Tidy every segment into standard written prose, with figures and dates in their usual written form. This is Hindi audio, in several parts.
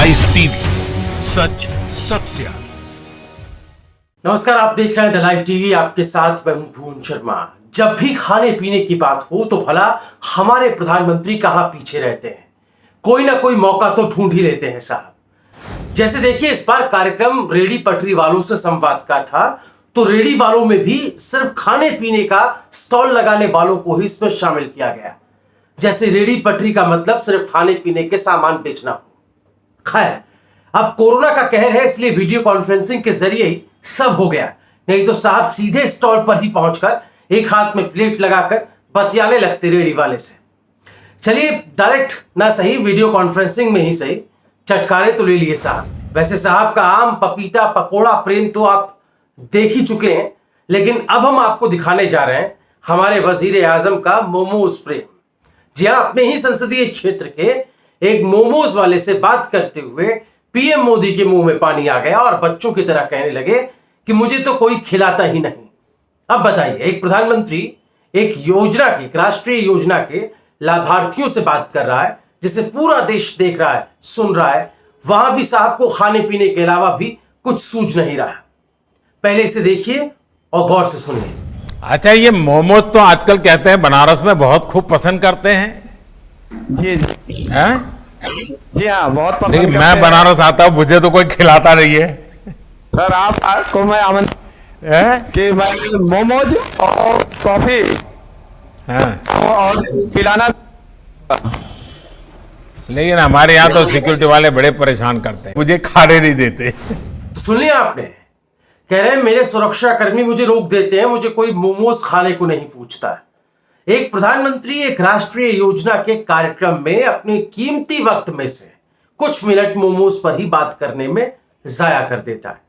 लाइव टीवी, सच सबसे आगे। नमस्कार, आप देख रहे हैं द लाइव टीवी। आपके साथ मैं हूं भुवन शर्मा। जब भी खाने पीने की बात हो तो भला हमारे प्रधानमंत्री कहां पीछे रहते हैं। कोई ना कोई मौका तो ढूंढ ही लेते हैं साहब। जैसे देखिए, इस बार कार्यक्रम रेडी पटरी वालों से संवाद का था, तो रेडी वालों में भी सिर्फ खाने पीने का स्टॉल लगाने वालों को ही इसमें शामिल किया गया। जैसे रेडी पटरी का मतलब सिर्फ खाने पीने के सामान बेचना हो। खैर, अब कोरोना का कहर है, इसलिए वीडियो कॉन्फ्रेंसिंग के जरिए ही सब हो गया। नहीं तो साहब सीधे स्टॉल पर ही पहुंचकर एक हाथ में प्लेट लगाकर बतियाने लगते रेडी वाले से। चलिए, डायरेक्ट ना सही, वीडियो कॉन्फ्रेंसिंग में ही सही, चटकारे तो ले लिए साहब। वैसे साहब का आम पपीता पकोड़ा प्रेम तो आप देख ही चुके हैं, लेकिन अब हम आपको दिखाने जा रहे हैं हमारे वजीर आजम का मोमोज प्रेम। जी हाँ, अपने ही संसदीय क्षेत्र के एक मोमोज वाले से बात करते हुए पीएम मोदी के मुंह में पानी आ गया और बच्चों की तरह कहने लगे कि मुझे तो कोई खिलाता ही नहीं। अब बताइए, एक प्रधानमंत्री एक योजना की, एक राष्ट्रीय योजना के लाभार्थियों से बात कर रहा है, जिसे पूरा देश देख रहा है, सुन रहा है, वहां भी साहब को खाने पीने के अलावा भी कुछ सूझ नहीं रहा। पहले इसे देखिए और गौर से सुनिए। अच्छा, ये मोमोज तो आजकल कहते हैं बनारस में बहुत खूब पसंद करते हैं। जी हैं? जी हाँ, बहुत पसंद लेकिन करते मैं हैं। बनारस आता हूँ, मुझे तो कोई खिलाता नहीं है। सर, आपको मैं आमंत्रित हैं? कि मैं मोमोज और कॉफी हैं? और पिलाना। लेकिन हमारे यहाँ तो सिक्योरिटी वाले बड़े परेशान करते हैं, मुझे खाने नहीं देते। तो सुन लिया आपने, कह रहे हैं मेरे सुरक्षा कर्मी मुझे रोक देते हैं, मुझे कोई मोमोज खाने को नहीं पूछता। एक प्रधानमंत्री एक राष्ट्रीय योजना के कार्यक्रम में अपने कीमती वक्त में से कुछ मिनट मोमोज पर ही बात करने में जाया कर देता है।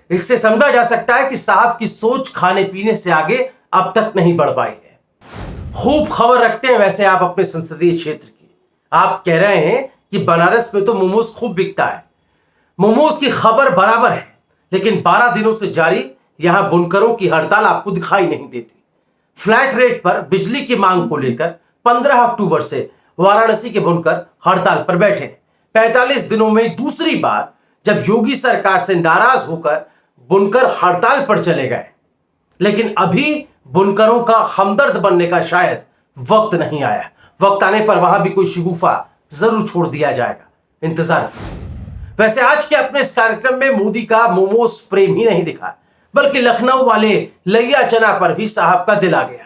इससे समझा जा सकता है कि साहब की सोच खाने पीने से आगे अब तक नहीं बढ़ पाई है। खूब खबर रखते हैं वैसे आप अपने संसदीय क्षेत्र की। आप कह रहे हैं कि बनारस में तो मोमोज खूब बिकता है। मोमोज की खबर बराबर है, लेकिन 12 दिनों से जारी यहां बुनकरों की हड़ताल आपको दिखाई नहीं देती। फ्लैट रेट पर बिजली की मांग को लेकर 15 अक्टूबर से वाराणसी के बुनकर हड़ताल पर बैठे। 45 दिनों में दूसरी बार जब योगी सरकार से नाराज होकर बुनकर हड़ताल पर चले गए, लेकिन अभी बुनकरों का हमदर्द बनने का शायद वक्त नहीं आया। वक्त आने पर वहां भी कोई शिगुफा जरूर छोड़ दिया जाएगा, इंतजार कीजिए। वैसे आज के अपने इस कार्यक्रम में मोदी का मोमोज प्रेम ही नहीं दिखा, बल्कि लखनऊ वाले लैया चना पर भी साहब का दिल आ गया।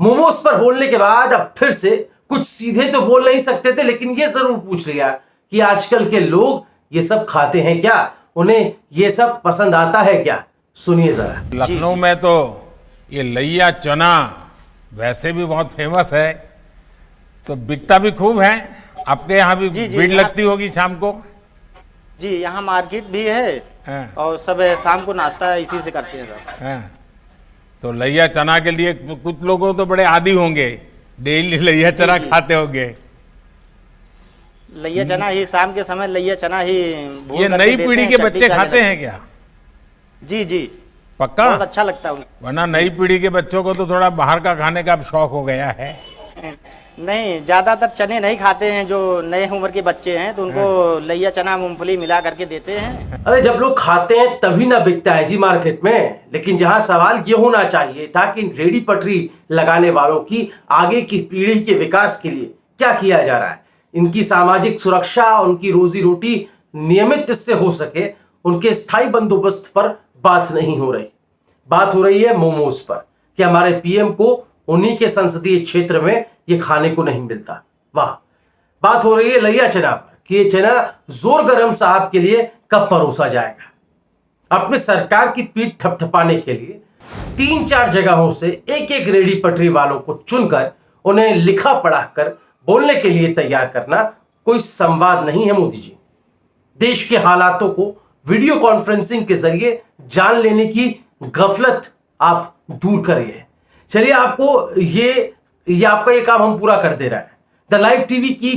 मोमोज पर बोलने के बाद अब फिर से कुछ सीधे तो बोल नहीं सकते थे, लेकिन यह जरूर पूछ लिया कि आजकल के लोग ये सब खाते हैं क्या, उन्हें ये सब पसंद आता है क्या। सुनिए जरा। लखनऊ में तो ये लैया चना वैसे भी बहुत फेमस है, तो बिकता भी खूब है। आपके यहाँ भी भीड़ लगती होगी शाम को? जी, यहाँ मार्केट भी है और सब शाम को नाश्ता इसी से करते हैं सर। हैं? तो लैया चना के लिए कुछ लोगों तो बड़े आदी होंगे, डेली लैया चना खाते होंगे। लैया चना ही शाम के समय लैया चना ही भून ये करके नई देते पीढ़ी हैं, के चटनी बच्चे खाने खाते लगते हैं क्या? जी जी, पक्का? बहुत अच्छा लगता है उनको। वरना नई पीढ़ी के बच्चों को तो थोड़ा बाहर का खाने का अब शौक हो गया है। नहीं, ज्यादातर चने नहीं खाते हैं जो नए उम्र के बच्चे हैं, तो उनको लैया चना मूंगफली मिला करके देते हैं। अरे जब लोग खाते हैं तभी ना बिकता है जी मार्केट में। लेकिन जहां सवाल ये होना चाहिए था कि रेडी पटरी लगाने वालों की आगे की पीढ़ी के विकास के लिए क्या किया जा रहा है, इनकी सामाजिक सुरक्षा, उनकी रोजी रोटी नियमित इससे हो सके, उनके स्थायी बंदोबस्त पर बात नहीं हो रही। बात हो रही है मोमोज पर कि हमारे पीएम को उन्हीं के संसदीय क्षेत्र में ये खाने को नहीं मिलता। वाह। बात हो रही है लैया चना पर कि ये चना जोर गरम साहब के लिए कब परोसा जाएगा। अपने सरकार की पीठ थपथपाने के लिए 3-4 जगहों से एक एक रेडी पटरी वालों को चुनकर उन्हें लिखा पढ़ाकर बोलने के लिए तैयार करना कोई संवाद नहीं है मोदी जी। देश के हालातों को वीडियो कॉन्फ्रेंसिंग के जरिए जान लेने की गफलत आप दूर करिए। चलिए, आपको ये आपका ये काम हम पूरा कर दे रहा है। द लाइव टीवी की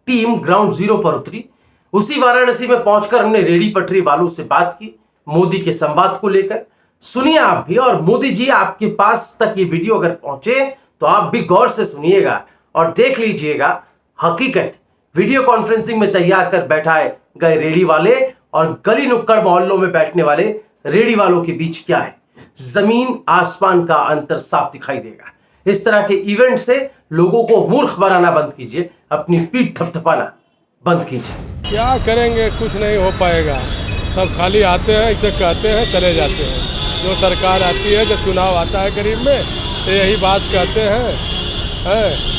टीम ग्राउंड जीरो पर उतरी। उसी वाराणसी में पहुंचकर हमने रेडी पटरी वालों से बात की मोदी के संवाद को लेकर। सुनिए आप भी, और मोदी जी आपके पास तक ये वीडियो अगर पहुंचे तो आप भी गौर से सुनिएगा और देख लीजिएगा हकीकत वीडियो कॉन्फ्रेंसिंग में तैयार कर बैठा है गए रेडी वाले और गली नुक्कड़ मोहल्लों में बैठने वाले रेडी वालों के बीच क्या है, जमीन आसमान का अंतर साफ दिखाई देगा। इस तरह के इवेंट से लोगों को मूर्ख बनाना बंद कीजिए, अपनी पीठ थपथपाना बंद कीजिए। क्या करेंगे, कुछ नहीं हो पाएगा। सब खाली आते हैं, इसे कहते हैं, चले जाते हैं। जो सरकार आती है, जब चुनाव आता है करीब में, तो यही बात कहते हैं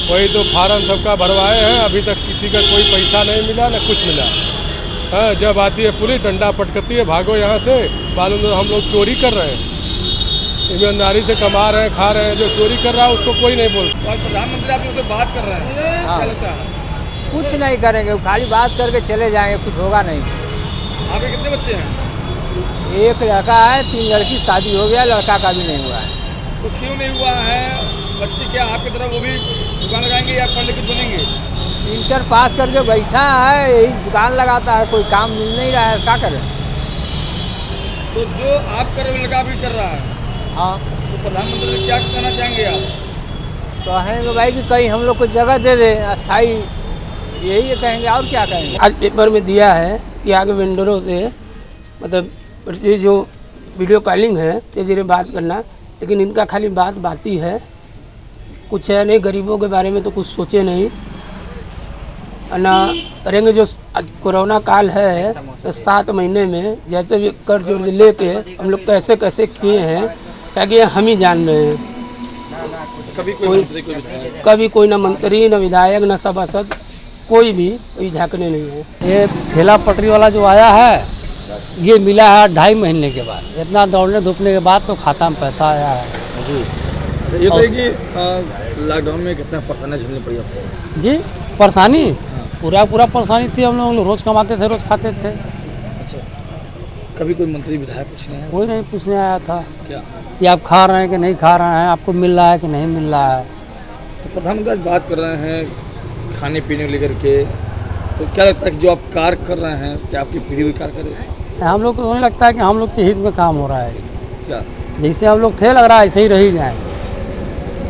वही तो फार्म सबका भरवाए हैं, अभी तक किसी का कोई पैसा नहीं मिला न कुछ मिला। जब आती है पुलिस डंडा पटकती है, भागो यहाँ से, मालूम तो हम लोग चोरी कर रहे हैं, ईमानदारी से कमा रहे हैं, खा रहे हैं। जो चोरी कर रहा है उसको कोई नहीं बोलता। और प्रधानमंत्री आप लोग से बात कर रहे हैं, क्या लगता है? कुछ नहीं करेंगे, खाली बात करके चले जाएंगे, कुछ होगा नहीं। आपके कितने बच्चे हैं? एक लड़का है, 3 लड़की, शादी हो गया, लड़का का भी नहीं हुआ है। तो क्यों नहीं हुआ है? बच्चे क्या आपकी तरह वो भी दुकान लगाएंगे या पढ़ लिख बनेंगे? इंटर पास करके बैठा है, यही दुकान लगाता है, कोई काम मिल नहीं रहा है, क्या करें? तो जो आप कर रहे लड़का भी कर रहा है। हाँ, तो प्रधानमंत्री से क्या कहना चाहेंगे आप? तो कहेंगे भाई कि कहीं हम लोग को जगह दे दे अस्थाई, यही कहेंगे, और क्या कहेंगे। आज पेपर में दिया है कि आगे वेंडरों से मतलब ये जो वीडियो कॉलिंग है ये जरिए बात करना, लेकिन इनका खाली बात ही है, कुछ है नहीं। गरीबों के बारे में तो कुछ सोचे नहीं ना करेंगे। जो आज कोरोना काल है, 7 महीने में जैसे भी कर्ज लेके हम लोग कैसे कैसे किए हैं, क्या कि हम ही जान रहे हैं। कभी कोई ना मंत्री, ना विधायक, ना सभासद, कोई भी कोई झांकने नहीं है। ये ठेला पटरी वाला जो आया है, ये मिला है 2.5 महीने के बाद। इतना दौड़ने धूपने के बाद तो खाता में पैसा आया है जी। ये तो कि लॉकडाउन में कितना परेशानी झेलनी पड़ी आपको? जी, परेशानी पूरा परेशानी थी। हम लोग रोज़ कमाते थे, रोज़ खाते थे। अच्छा, कभी कोई मंत्री विधायक पूछने आया? कोई नहीं पूछने आया था क्या कि आप खा रहे हैं कि नहीं खा रहे हैं, आपको मिल रहा है कि नहीं मिल रहा है। तो प्रधानमंत्री आज बात कर रहे हैं खाने पीने को लेकर के, तो क्या लगता है कि जो आप कार्य कर रहे हैं, क्या आपकी पीढ़ी भी कार्य करे? हम लोग को नहीं लगता है कि हम लोग के हित में काम हो रहा है। क्या जैसे हम लोग थे, लग रहा है ऐसे ही रही जाए।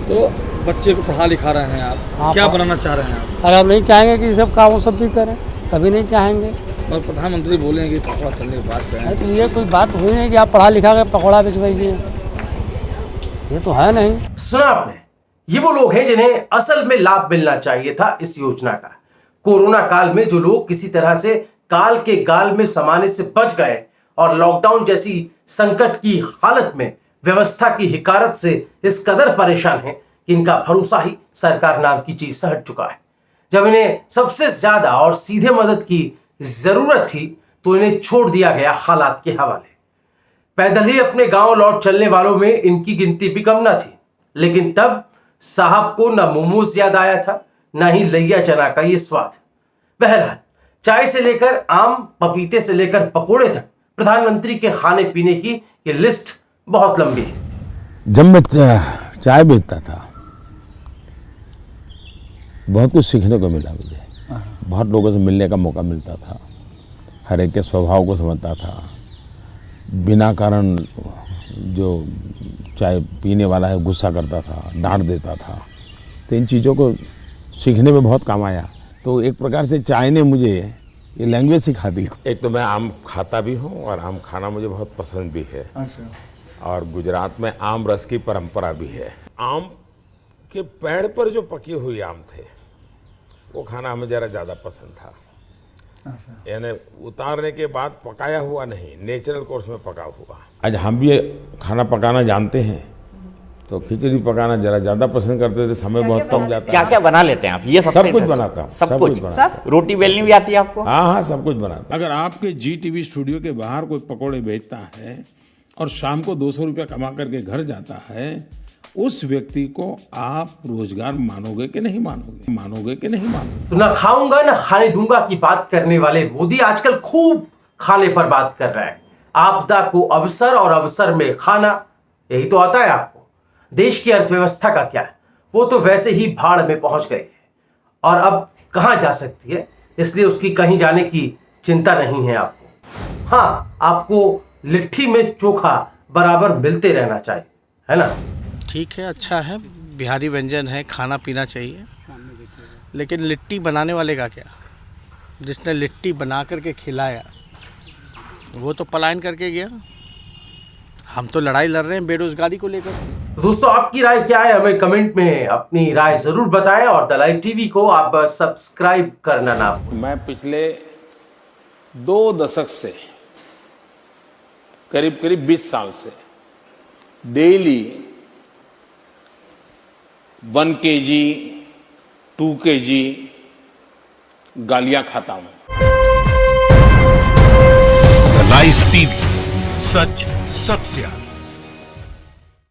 तो बच्चे को पढ़ा लिखा रहे हैं आप, हाँ, क्या बनाना चाह रहे हैं आप? अगर हम नहीं चाहेंगे कि सब काम वो सब भी करें, कभी नहीं चाहेंगे। और प्रधानमंत्री बोलेंगे कि पकौड़ा तलने की बात करें, तो ये कोई बात हुई नहीं कि आप पढ़ा लिखा कर पकौड़ा बेचवाइए, ये तो है नहीं। सुना आपने, ये वो लोग हैं जिन्हें असल में लाभ मिलना चाहिए था इस योजना का। कोरोना काल में जो लोग किसी तरह से काल के गाल में समाने से बच गए और लॉकडाउन जैसी संकट की हालत में व्यवस्था की हिकारत से इस कदर परेशान हैं कि इनका भरोसा ही सरकार नाम की चीज से हट चुका है। जब इन्हें सबसे ज्यादा और सीधे मदद की जरूरत थी तो इन्हें छोड़ दिया गया हालात के हवाले। पैदल ही अपने गांव लौट चलने वालों में इनकी गिनती भी कम न थी, लेकिन तब साहब को न मोमोज याद आया था, न ही लैया चना का ये स्वाद। बहरहाल, चाय से लेकर आम, पपीते से लेकर पकोड़े तक प्रधानमंत्री के खाने पीने की ये लिस्ट बहुत लंबी है। जब मैं चाय बेचता था, बहुत कुछ सीखने को मिला मुझे। बहुत लोगों से मिलने का मौका मिलता था, हर एक के स्वभाव को समझता था। बिना कारण जो चाय पीने वाला है गुस्सा करता था, डांट देता था, तो इन चीज़ों को सीखने में बहुत काम आया। तो एक प्रकार से चाय ने मुझे ये लैंग्वेज सिखा दी। एक तो मैं आम खाता भी हूँ और आम खाना मुझे बहुत पसंद भी है। अच्छा। और गुजरात में आम रस की परंपरा भी है। आम के पेड़ पर जो पकी हुई आम थे वो खाना हमें ज़रा ज़्यादा पसंद था। अच्छा। यानी उतारने के बाद पकाया हुआ नहीं, नेचुरल कोर्स में पका हुआ। आज हम भी खाना पकाना जानते हैं, तो खिचड़ी पकाना जरा ज्यादा पसंद करते थे। समय बहुत कम जाता है। क्या क्या बना लेते हैं आप? ये सब कुछ बनाता हूँ। सब कुछ बनाता। रोटी बेलनी भी आती है आपको? हाँ, सब कुछ बनाता। अगर आपके GTV स्टूडियो के बाहर कोई पकोड़े बेचता है और शाम को 200 रुपया कमा करके घर जाता है, उस व्यक्ति को आप रोजगार मानोगे कि नहीं मानोगे? मानोगे कि नहीं मानोगे? तो ना खाऊंगा ना खाने दूंगा की बात करने वाले मोदी आजकल खूब खाने पर बात कर रहे हैं। आपदा को अवसर और अवसर में खाना, यही तो आता है आपको। देश की अर्थव्यवस्था का क्या है, वो तो वैसे ही भाड़ में पहुंच गई है और अब कहां जा सकती है, इसलिए उसकी कहीं जाने की चिंता नहीं है आपको। हाँ, आपको लिट्टी में चोखा बराबर मिलते रहना चाहिए, है ना? ठीक है, अच्छा है, बिहारी व्यंजन है, खाना पीना चाहिए, लेकिन लिट्टी बनाने वाले का क्या? जिसने लिट्टी बना करके खिलाया वो तो पलायन करके गया। हम तो लड़ाई लड़ रहे हैं बेरोजगारी को लेकर। तो दोस्तों आपकी राय क्या है, हमें कमेंट में अपनी राय जरूर बताएं और द लाइव टीवी को आप सब्सक्राइब करना ना भूलें। मैं पिछले 2 दशक से करीब 20 साल से डेली 1 kg 2 kg गालियां खाता हूं। द लाइव टीवी, सच सबसे आगे।